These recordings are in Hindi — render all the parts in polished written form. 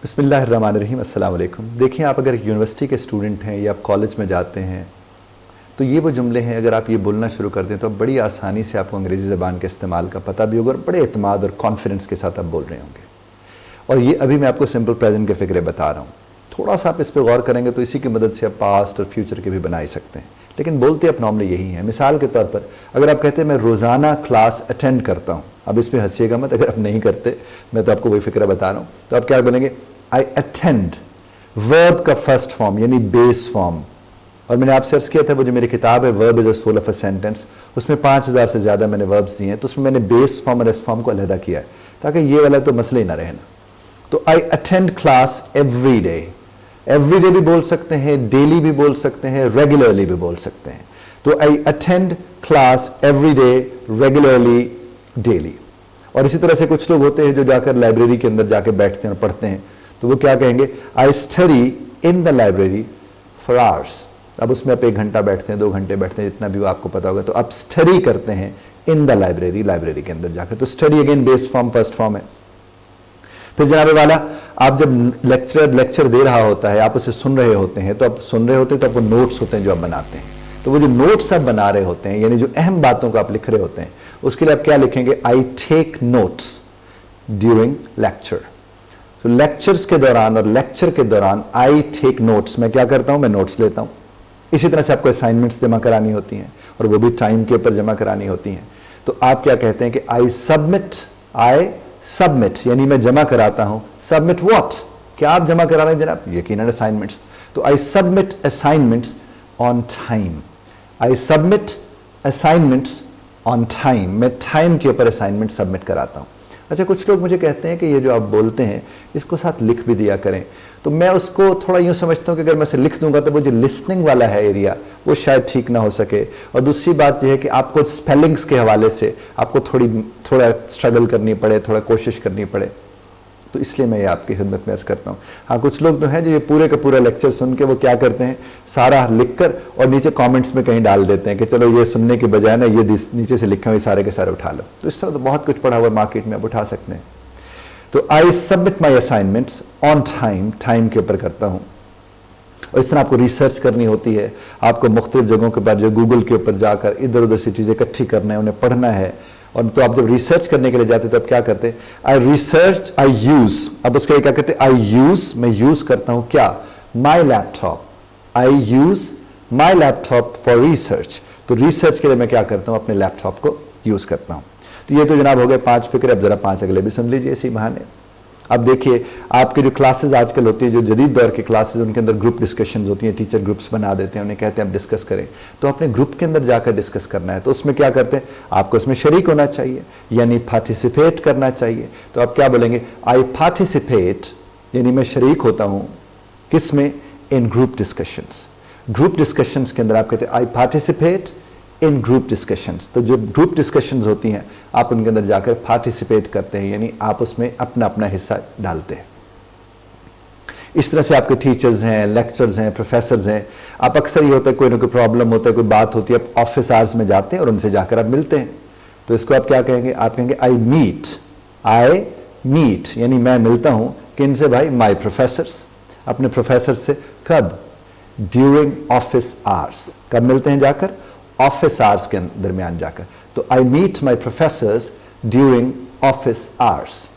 बिस्मिल्लाहिर्रहमानिर्रहीम, अस्सलाम वालेकुम। देखिए, आप अगर यूनिवर्सिटी के स्टूडेंट हैं या आप कॉलेज में जाते हैं तो ये वो जुमले हैं, अगर आप ये बोलना शुरू कर दें तो बड़ी आसानी से आपको अंग्रेज़ी ज़बान के इस्तेमाल का पता भी होगा और बड़े एतमाद और कॉन्फिडेंस के साथ आप बोल रहे होंगे। और ये अभी मैं आपको सिंपल प्रेजेंट के फ़िक्रे बता रहा हूँ, थोड़ा सा आप इस पर गौर करेंगे तो इसी की मदद से आप पास्ट और फ्यूचर के भी बना ही सकते हैं, लेकिन बोलते आप नॉर्मली यही हैं। मिसाल के तौर पर अगर आप कहते हैं मैं रोज़ाना क्लास अटेंड करता हूँ, अब इसमें हंसिएगा मत, अगर आप नहीं करते, मैं तो आपको वही फ़िक्रा बता रहा हूँ, तो आप क्या बोलेंगे? आई अटेंड, वर्ब का फर्स्ट फॉर्म यानी बेस फॉर्म। और मैंने आप सर्च किया था, वो जो मेरी किताब है verb is a soul of a sentence, उसमें 5000 से ज़्यादा मैंने वर्ब्स दिए हैं, तो उसमें मैंने बेस फॉर्म और एस फॉर्म को अलहदा किया है ताकि ये वाला तो मसला ही ना रहना। तो I attend class every day, every day भी बोल सकते हैं, डेली भी बोल सकते हैं, रेगुलरली भी बोल सकते हैं। तो I attend class every day, regularly, daily. और इसी तरह से कुछ लोग होते हैं जो जाकर लाइब्रेरी के अंदर जाकर बैठते हैं और पढ़ते हैं, तो वो क्या कहेंगे? I study in the library for hours. अब उसमें आप 1 घंटा बैठते हैं, 2 घंटे बैठते हैं, जितना भी वो आपको पता होगा, तो आप स्टडी करते हैं इन द लाइब्रेरी, लाइब्रेरी के अंदर जाकर। तो study again base form, first form है। फिर जनाबे वाला, आप जब लेक्चर दे रहा होता है, आप उसे सुन रहे होते हैं, तो आप सुन रहे होते हैं तो आपको नोट्स होते हैं जो आप बनाते हैं। तो वो जो नोट्स आप बना रहे होते हैं, यानी जो अहम बातों को आप लिख रहे होते हैं, उसके लिए आप क्या लिखेंगे? I take notes during lecture. तो लेक्चर्स के दौरान और लेक्चर के दौरान आई टेक नोट्स, मैं क्या करता हूं? मैं नोट्स लेता हूं। इसी तरह से आपको असाइनमेंट्स जमा करानी होती हैं और वो भी टाइम के ऊपर जमा करानी होती हैं, तो आप क्या कहते हैं कि आई सबमिट, यानी मैं जमा कराता हूं। Submit what? क्या आप जमा करा रहे हैं जनाब? यकीनन असाइनमेंट्स। तो I submit assignments on time. I submit assignments on time, मैं टाइम के ऊपर असाइनमेंट सबमिट कराता हूं। अच्छा, कुछ लोग मुझे कहते हैं कि ये जो आप बोलते हैं इसको साथ लिख भी दिया करें, तो मैं उसको थोड़ा यूं समझता हूं कि अगर मैं इसे लिख दूंगा तो वो जो लिसनिंग वाला है एरिया, वो शायद ठीक ना हो सके। और दूसरी बात यह है कि आपको स्पेलिंग्स के हवाले से आपको थोड़ा स्ट्रगल करनी पड़े, थोड़ा कोशिश करनी पड़े, तो इसलिए मैं ये आपकी खिदमत में अर्ज करता हूँ। हाँ, कुछ लोग तो हैं जो ये पूरे का पूरा लेक्चर सुन के वो क्या करते हैं, सारा लिखकर और नीचे कमेंट्स में कहीं डाल देते हैं कि चलो ये सुनने के बजाय ना ये नीचे से लिखे हुए सारे के सारे उठा लो। तो इस तरह तो बहुत कुछ पढ़ा हुआ मार्केट में, आप उठा सकते हैं। तो I submit my assignments on time, time के ऊपर करता हूँ। और इस तरह आपको रिसर्च करनी होती है, आपको मुख्तलिफ जगहों के बाद जो गूगल के ऊपर जाकर इधर उधर से चीज़ें इकट्ठी करना है, उन्हें पढ़ना है। और तो आप जब रिसर्च करने के लिए जाते तो आप क्या करते हैं? I research, I use. अब उसके लिए क्या करते हैं? आई यूज, मैं यूज करता हूं क्या? My laptop. I use my laptop for research. तो रिसर्च के लिए मैं क्या करता हूं? अपने लैपटॉप को यूज करता हूं। तो ये तो जनाब हो गए 5 फिक्रे। अब जरा 5 अगले भी सुन लीजिए इसी बहाने। अब देखिए, आपके जो क्लासेस आजकल होती है, जो जदीद दौर की क्लासेस, उनके अंदर ग्रुप डिस्कशंस होती हैं, टीचर ग्रुप्स बना देते हैं, उन्हें कहते हैं आप डिस्कस करें। तो अपने ग्रुप के अंदर जाकर डिस्कस करना है, तो उसमें क्या करते हैं? आपको उसमें शरीक होना चाहिए, यानी पार्टिसिपेट करना चाहिए। तो आप क्या बोलेंगे? आई पार्टिसिपेट, यानी मैं शरीक होता हूं किसमें? इन ग्रुप डिस्कशंस। ग्रुप डिस्कशंस के अंदर आप कहते हैं आई पार्टिसिपेट इन ग्रुप डिस्कशंस। तो जो ग्रुप डिस्कशंस होती हैं, आप उनके अंदर जाकर पार्टिसिपेट करते हैं, यानी आप उसमें अपना अपना हिस्सा डालते हैं। इस तरह से आपके टीचर्स हैं, लेक्चर्स हैं, प्रोफेसर्स हैं, आप अक्सर ये होता है कोई ना कोई प्रॉब्लम होता है, कोई बात होती है, आप ऑफिस आवर्स में जाते हैं और उनसे जाकर आप मिलते हैं। तो इसको आप क्या कहेंगे? आप कहेंगे आई मीट, यानी मैं मिलता हूं किनसे भाई? माई प्रोफेसर्स, अपने प्रोफेसर से। कब? During office hours. कब मिलते हैं? जाकर ऑफिस आवर्स के दरमियान जाकर। तो I meet my professors during office hours.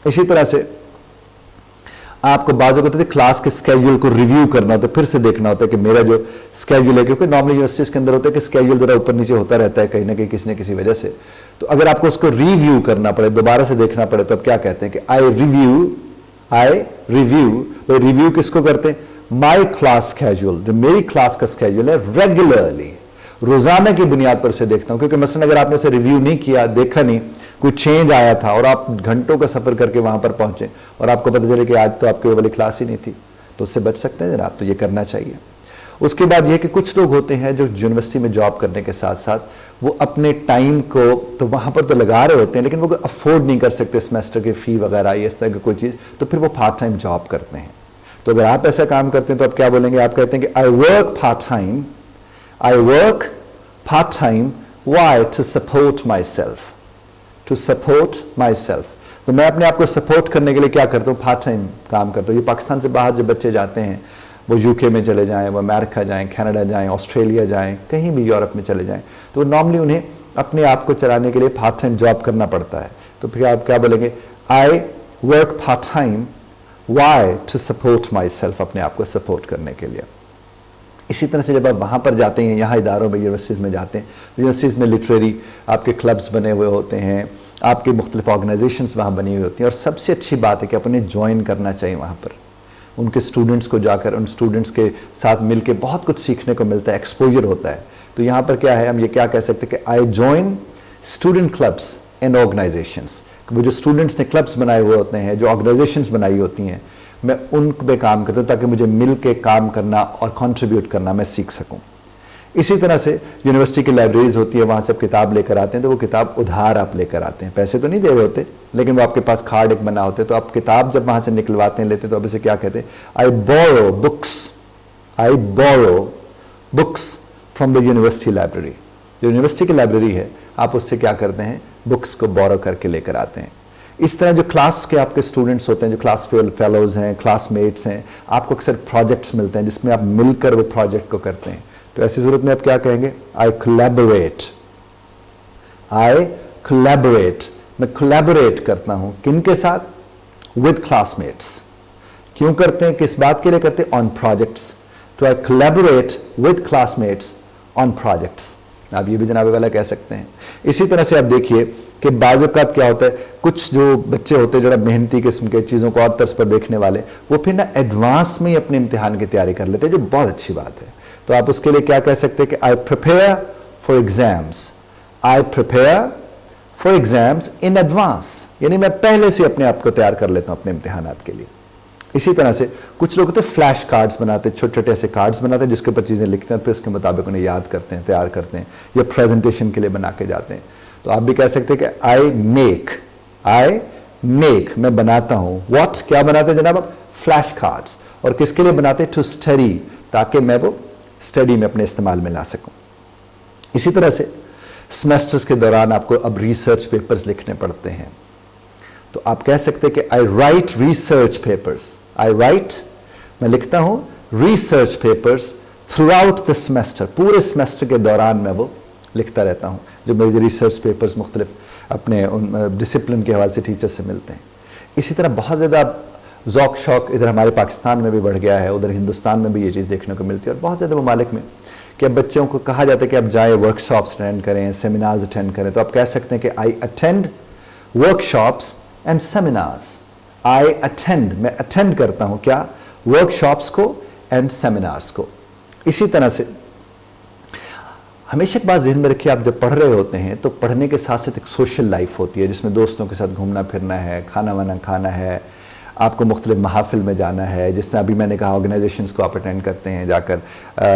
इसी तरह से आपको बाज़ होते थे क्लास के स्केड्यूल को रिव्यू करना होता है, फिर से देखना होता है कि मेरा जो स्केड्यूल है, क्योंकि नॉर्मली यूनिवर्सिटीज के अंदर होता है कि स्केड्यूल जरा ऊपर नीचे होता रहता है कहीं ना कहीं किसी न किसी वजह से। तो अगर आपको उसको रिव्यू करना पड़े, दोबारा से देखना पड़े, तो आप क्या कहते हैं कि आई रिव्यू किसको करते हैं? माई क्लास स्केड्यूल, जो मेरी क्लास का स्केड्यूल है, रेगुलरली, रोजाना की बुनियाद पर उसे देखता हूं। क्योंकि मसलन अगर आपने उसे रिव्यू नहीं किया, देखा नहीं, कोई चेंज आया था और आप घंटों का सफर करके वहां पर पहुंचे और आपको पता चले कि आज तो आपकी वो वाली क्लास ही नहीं थी, तो उससे बच सकते हैं जनाब। तो ये करना चाहिए। उसके बाद यह कि कुछ लोग होते हैं जो यूनिवर्सिटी में जॉब करने के साथ साथ वो अपने टाइम को तो वहां पर तो लगा रहे होते हैं, लेकिन वो अफोर्ड नहीं कर सकते सेमेस्टर की फी वगैरह या इस तरह की कोई चीज, तो फिर वो पार्ट टाइम जॉब करते हैं। तो अगर आप ऐसा काम करते हैं तो आप क्या बोलेंगे? आप कहते हैं कि आई work part time, why? To support myself, तो मैं अपने आप को सपोर्ट करने के लिए क्या करता हूँ, पार्ट टाइम काम करता हूँ। ये पाकिस्तान से बाहर जो बच्चे जाते हैं, वो यूके में चले जाएं, वो अमेरिका जाएं, कनाडा जाएं, ऑस्ट्रेलिया जाएं, कहीं भी यूरोप में चले जाएं, तो नॉर्मली उन्हें अपने आप को चलाने के लिए पार्ट टाइम जॉब करना पड़ता है। तो फिर आप क्या बोलेंगे, I work part time, why, to support myself, अपने आप को सपोर्ट करने के लिए। इसी तरह से जब आप वहाँ पर जाते हैं, यहाँ इदारों में, यूनिवर्सिटीज़ में जाते हैं, तो यूनिवर्सिटीज़ में लिटरेरी आपके क्लब्स बने हुए होते हैं, आपकी मुख्तलिफ ऑर्गेनाइजेशंस वहाँ बनी हुई होती हैं, और सबसे अच्छी बात है कि अपने ज्वाइन करना चाहिए वहाँ पर, उनके स्टूडेंट्स को जाकर उन स्टूडेंट्स के साथ मिलकर बहुत कुछ सीखने को मिलता है, एक्सपोजर होता है। तो यहाँ पर क्या है, हम ये क्या कह सकते हैं कि I join student clubs and organisations. वो जो स्टूडेंट्स ने क्लब्स बनाए हुए होते हैं, जो ऑर्गेनाइजेशंस बनाई होती हैं, मैं उन पे काम करता हूँ ताकि मुझे मिल के काम करना और कंट्रीब्यूट करना मैं सीख सकूँ। इसी तरह से यूनिवर्सिटी की लाइब्रेरीज होती है, वहाँ से आप किताब लेकर आते हैं, तो वो किताब उधार आप लेकर आते हैं, पैसे तो नहीं दे रहे होते, लेकिन वो आपके पास कार्ड एक बना होते हैं। तो आप किताब जब वहाँ से निकलवाते हैं, लेते हैं, तो आप इसे क्या कहते हैं, I borrow books, I borrow books from the university library. जो यूनिवर्सिटी की लाइब्रेरी है, आप उससे क्या करते हैं, बुक्स को बोरो करके लेकर आते हैं। इस तरह जो क्लास के आपके स्टूडेंट्स होते हैं, जो क्लास फेलोज हैं, क्लासमेट्स हैं, आपको अक्सर प्रोजेक्ट्स मिलते हैं जिसमें आप मिलकर वो प्रोजेक्ट को करते हैं। तो ऐसी सूरत में आप क्या कहेंगे, आई कोलैबोरेट, आई कोलैबोरेट, मैं कोलैबोरेट करता हूं किनके साथ, विद क्लासमेट्स। क्यों करते हैं, किस बात के लिए करते हैं, ऑन प्रोजेक्ट्स। तो I collaborate with classmates on projects, आप ये भी जनाब वाला कह सकते हैं। इसी तरह से आप देखिए कि बाज़ औक़ात क्या होता है, कुछ जो बच्चे होते हैं जरा मेहनती किस्म के, चीज़ों को और तर्ज पर देखने वाले, वो फिर ना एडवांस में ही अपने इम्तिहान की तैयारी कर लेते हैं, जो बहुत अच्छी बात है। तो आप उसके लिए क्या कह सकते हैं कि I prepare for exams, I prepare for exams in advance, यानी मैं पहले से अपने आप को तैयार कर लेता हूं अपने इम्तिहानात के लिए। इसी तरह से कुछ लोग होते हैं फ्लैश कार्ड्स बनाते हैं, छोटे छोटे ऐसे कार्ड्स बनाते हैं जिसके ऊपर चीज़ें लिखते हैं, फिर उसके मुताबिक उन्हें याद करते हैं, तैयार करते हैं, या प्रेजेंटेशन के लिए बना के जाते हैं। तो आप भी कह सकते हैं कि आई मेक, मैं बनाता हूं, व्हाट, क्या बनाते हैं जनाब आप, फ्लैश कार्ड्स। और किसके लिए बनाते हैं, टू स्टडी, ताकि मैं वो स्टडी में अपने इस्तेमाल में ला सकूं। इसी तरह से सेमेस्टर्स के दौरान आपको अब रिसर्च पेपर्स लिखने पड़ते हैं, तो आप कह सकते हैं कि आई राइट रिसर्च पेपर्स, आई राइट, मैं लिखता हूं research papers through out the semester, पूरे सेमेस्टर के दौरान मैं वो लिखता रहता हूं। जो मेरे रिसर्च पेपर्स मुख्तलिफ अपने उन डिसिप्लिन के हवाले से टीचर से मिलते हैं। इसी तरह बहुत ज़्यादा ज़ौक़ शौक़ इधर हमारे पाकिस्तान में भी बढ़ गया है, उधर हिंदुस्तान में भी ये चीज़ देखने को मिलती है, और बहुत ज़्यादा ममालिक में कि अब बच्चों को कहा जाता है कि आप जाए वर्कशॉप्स अटेंड करें, सेमिनार्स अटेंड करें। तो आप कह सकते हैं कि I attend workshops and seminars, I attend, मैं अटेंड करता हूँ क्या, वर्कशॉप्स को एंड सेमिनार्स को। इसी तरह से हमेशा एक बात ज़हन में रखिए, आप जब पढ़ रहे होते हैं तो पढ़ने के साथ साथ एक सोशल लाइफ होती है, जिसमें दोस्तों के साथ घूमना फिरना है, खाना वाना खाना है, आपको मुख्तलिफ महाफिल में जाना है, जिस तरह अभी मैंने कहा ऑर्गेनाइजेशंस को आप अटेंड करते हैं जाकर,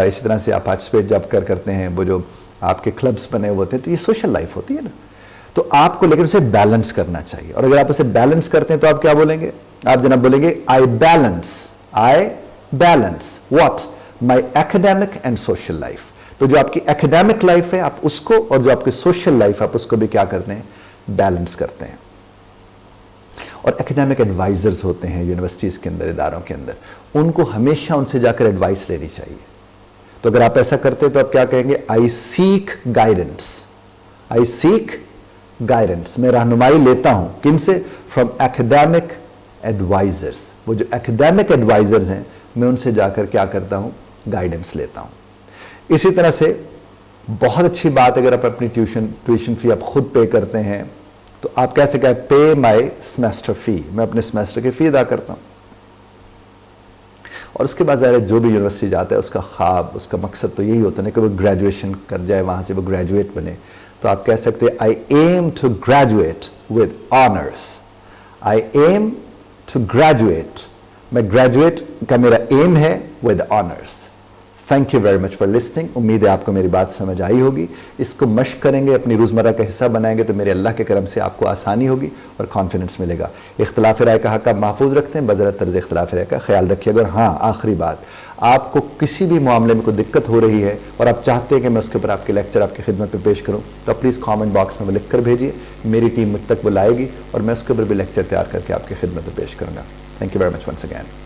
इसी तरह से आप पार्टिसिपेट जब करते हैं, वो जो आपके क्लब्स बने हुए होते हैं, तो ये सोशल लाइफ होती है ना। तो आपको लेकिन उसे बैलेंस करना चाहिए, और अगर आप उसे बैलेंस करते हैं तो आप क्या बोलेंगे, आप जनाब बोलेंगे I balance what, my academic and social life. तो जो आपकी एकेडमिक लाइफ है आप उसको, और जो आपकी सोशल लाइफ आप उसको भी क्या करते हैं, बैलेंस करते हैं। और एकेडमिक एडवाइजर्स होते हैं यूनिवर्सिटीज़ के अंदर, इदारों के अंदर, उनको हमेशा उनसे जाकर एडवाइस लेनी चाहिए। तो अगर आप ऐसा करते हैं तो आप क्या कहेंगे, आई सीक गाइडेंस, आई सीक गाइडेंस, मैं रहनुमाई लेता हूं किनसे, फ्रॉम एकेडमिक एडवाइजर्स। वो जो एकेडमिक एडवाइजर्स हैं मैं उनसे जाकर क्या करता हूं, गाइडेंस लेता हूं। इसी तरह से बहुत अच्छी बात, अगर आप अपनी ट्यूशन फी आप खुद पे करते हैं तो आप कैसे कहें, पे माई सेमेस्टर फी, मैं अपने सेमेस्टर की फी अदा करता हूं। और उसके बाद ज़ाहिर जो भी यूनिवर्सिटी जाता है उसका ख्वाब, उसका मकसद तो यही होता है ना कि वो ग्रेजुएशन कर जाए, वहां से वो ग्रेजुएट बने। तो आप कह सकते हैं I aim to graduate with honours, I aim to graduate, मैं ग्रेजुएट का मेरा एम है with honours thank you very much for listening. उम्मीद है आपको मेरी बात समझ आई होगी। इसको मश्क करेंगे, अपनी रोज़मर्रा का हिस्सा बनाएंगे तो मेरे अल्लाह के करम से आपको आसानी होगी और कॉन्फिडेंस मिलेगा। इख्तिलाफ राय का हक आप महफूज रखते हैं, बज़रत तर्ज़ इख्तिलाफ राय का ख्याल रखिए। अगर हाँ, आखिरी बात, आपको किसी भी मामले में कोई दिक्कत हो रही है और आप चाहते हैं कि मैं उसके ऊपर आपके लेक्चर आपकी खिदमत में पेश करूँ, तो प्लीज़ कॉमेंट बॉक्स में वो लिख कर भेजिए। मेरी टीम मुझ तक बुलाएगी और मैं उसके ऊपर भी लेक्चर तैयार करके आपकी खिदमत में पेश करूँगा। Thank you very much once again.